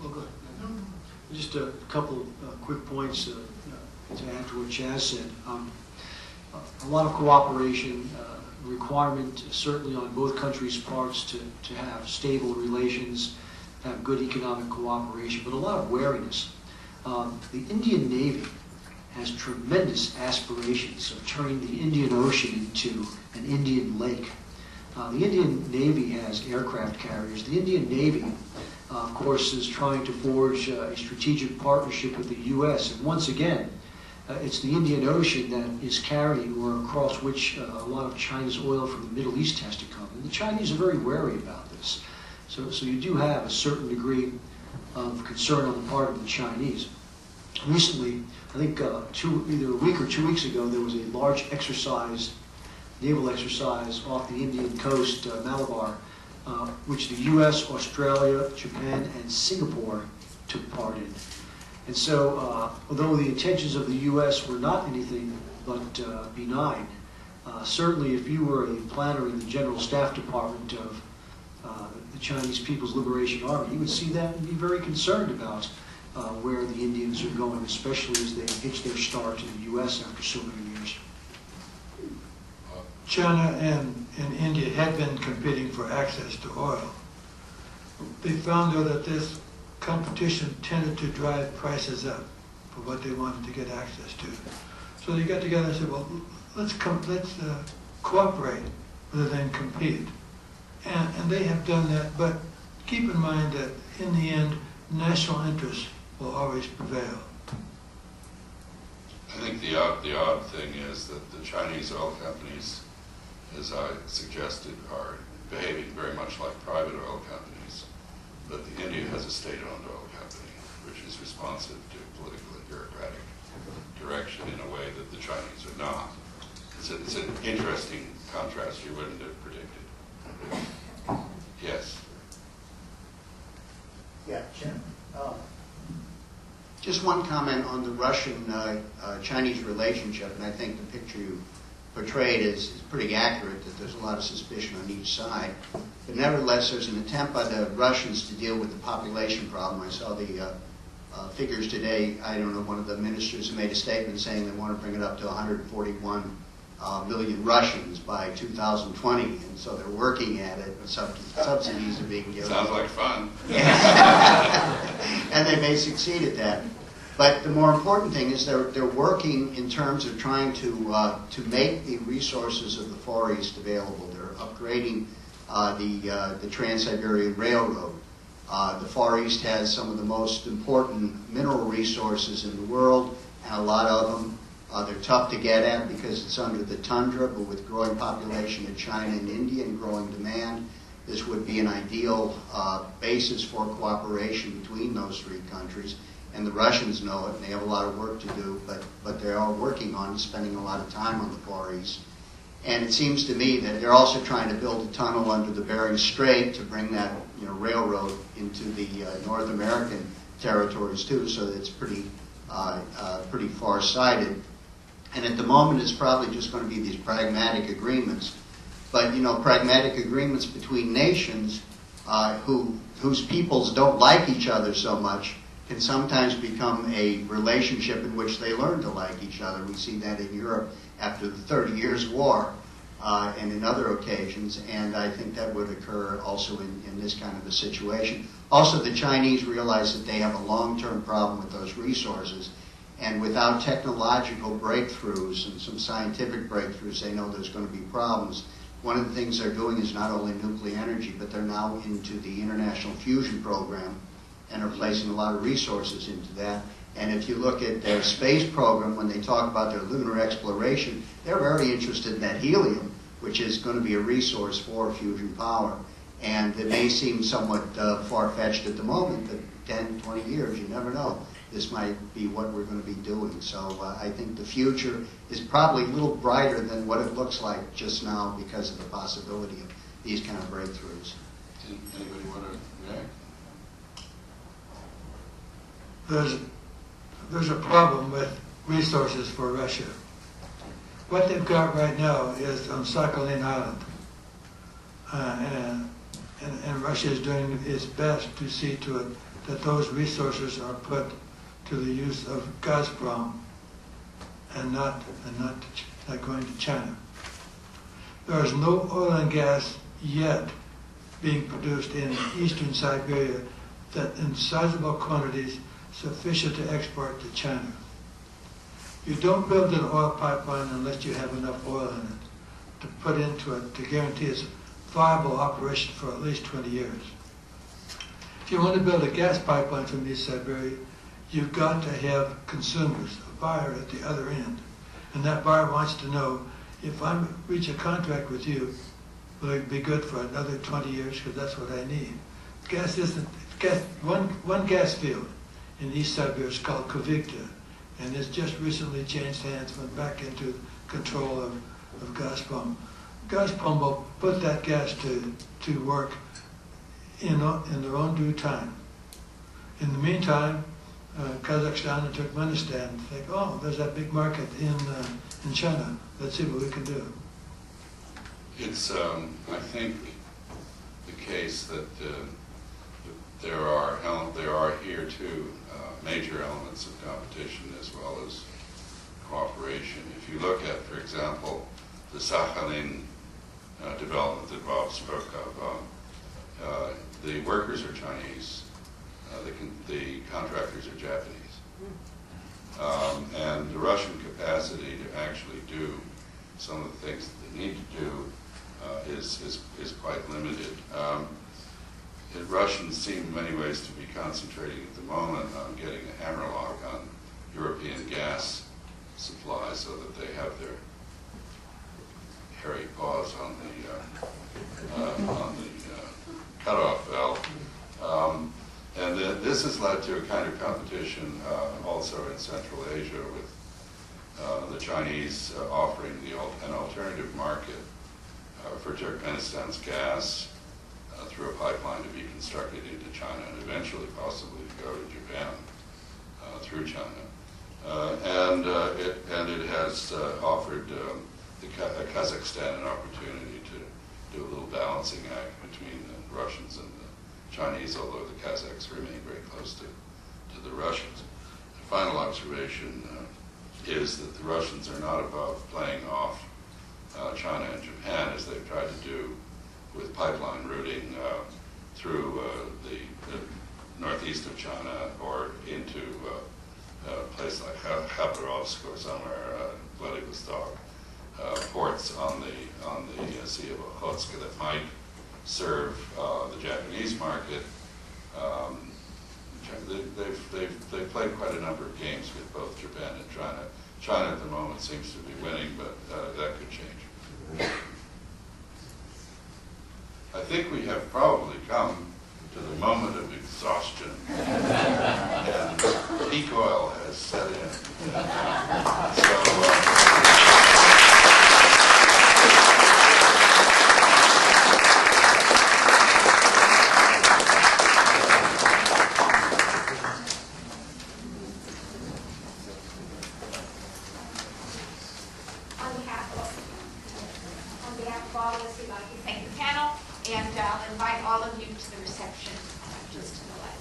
Well, go ahead. Just a couple of quick points to add to what Chaz said. A lot of cooperation, requirement certainly on both countries' parts to have stable relations, have good economic cooperation, but a lot of wariness. The Indian Navy has tremendous aspirations of turning the Indian Ocean into an Indian lake. The Indian Navy has aircraft carriers. The Indian Navy, of course, is trying to forge a strategic partnership with the U.S. And once again, it's the Indian Ocean that is carrying, or across which a lot of China's oil from the Middle East has to come. And the Chinese are very wary about this. So you do have a certain degree of concern on the part of the Chinese. Recently, I think either a week or 2 weeks ago, there was a large exercise, naval exercise off the Indian coast, Malabar, which the U.S., Australia, Japan, and Singapore took part in. And so, although the intentions of the U.S. were not anything but benign, certainly if you were a planner in the General Staff Department of the Chinese People's Liberation Army, you would see that and be very concerned about where the Indians are going, especially as they hitch their start to the U.S. after so many years. China and India had been competing for access to oil. They found, though, that this competition tended to drive prices up for what they wanted to get access to. So they got together and said, well, let's cooperate rather than compete. And they have done that, but keep in mind that in the end, national interest will always prevail. I think the odd thing is that the Chinese oil companies, as I suggested, are behaving very much like private oil companies, but the India has a state-owned oil company, which is responsive to political and bureaucratic direction in a way that the Chinese are not. It's an interesting contrast you wouldn't have predicted. Yes. Yeah, Jim. Just one comment on the Russian-Chinese relationship, and I think the picture you portrayed is pretty accurate, that there's a lot of suspicion on each side. But nevertheless, there's an attempt by the Russians to deal with the population problem. I saw the figures today. I don't know, one of the ministers made a statement saying they want to bring it up to 141 million Russians by 2020, and so they're working at it. Subsidies are being given. Sounds like fun. And they may succeed at that. But the more important thing is they're working in terms of trying to make the resources of the Far East available. They're upgrading the Trans-Siberian Railroad. The Far East has some of the most important mineral resources in the world, and a lot of them they're tough to get at because it's under the tundra, but with growing population in China and India and growing demand, this would be an ideal basis for cooperation between those three countries. And the Russians know it, and they have a lot of work to do, but they are working on it, spending a lot of time on the Far East. And it seems to me that they're also trying to build a tunnel under the Bering Strait to bring that railroad into the North American territories too, so that it's pretty far-sighted. And at the moment, it's probably just going to be these pragmatic agreements. But pragmatic agreements between nations whose peoples don't like each other so much can sometimes become a relationship in which they learn to like each other. We see that in Europe after the 30 Years' War and in other occasions, and I think that would occur also in this kind of a situation. Also, the Chinese realize that they have a long-term problem with those resources, and without technological breakthroughs and some scientific breakthroughs, they know there's going to be problems. One of the things they're doing is not only nuclear energy, but they're now into the International Fusion Program, and are placing a lot of resources into that. And if you look at their space program, when they talk about their lunar exploration, they're very interested in that helium, which is going to be a resource for fusion power. And it may seem somewhat far-fetched at the moment, but 10, 20 years, you never know. This might be what we're going to be doing. So I think the future is probably a little brighter than what it looks like just now because of the possibility of these kind of breakthroughs. Anybody want to react? There's a problem with resources for Russia. What they've got right now is on Sakhalin Island. And Russia is doing its best to see to it that those resources are put to the use of Gazprom and not going to China. There is no oil and gas yet being produced in eastern Siberia that in sizable quantities sufficient to export to China. You don't build an oil pipeline unless you have enough oil in it to put into it to guarantee its viable operation for at least 20 years. If you want to build a gas pipeline from East Siberia, you've got to have consumers, a buyer at the other end. And that buyer wants to know, if I reach a contract with you, will it be good for another 20 years? Because that's what I need. Gas isn't, one gas field in East Siberia is called Kovigta, and it's just recently changed hands, went back into control of Gazprom. Gazprom will put that gas to work in their own due time. In the meantime, Kazakhstan and Turkmenistan think, oh, there's that big market in China. Let's see what we can do. It's, I think, the case that there are here too major elements of competition as well as cooperation. If you look at, for example, the Sakhalin development that Bob spoke of, the workers are Chinese, the contractors are Japanese. And the Russian capacity to actually do some of the things that they need to do is quite limited. The Russians seem in many ways to be concentrating at the moment on getting a hammerlock on European gas supply so that they have their hairy paws on the cutoff valve. And this has led to a kind of competition also in Central Asia with the Chinese offering an alternative market for Turkmenistan's gas through a pipeline to be constructed into China and eventually possibly to go to Japan through China. And it has offered Kazakhstan an opportunity to do a little balancing act between the Russians and the Chinese, although the Kazakhs remain very close to the Russians. The final observation is that the Russians are not above playing off China and Japan as they've tried to do with pipeline routing through the northeast of China or into a place like Khabarovsk or somewhere, Vladivostok, ports on the Sea of Okhotsk that might serve the Japanese market. They've played quite a number of games with both Japan and China. China at the moment seems to be winning, but that could change. I think we have probably come to the moment of exhaustion, and peak oil has set in. On behalf of all of us, we'd like to thank the panel, and I'll invite all of you to the reception just to the left.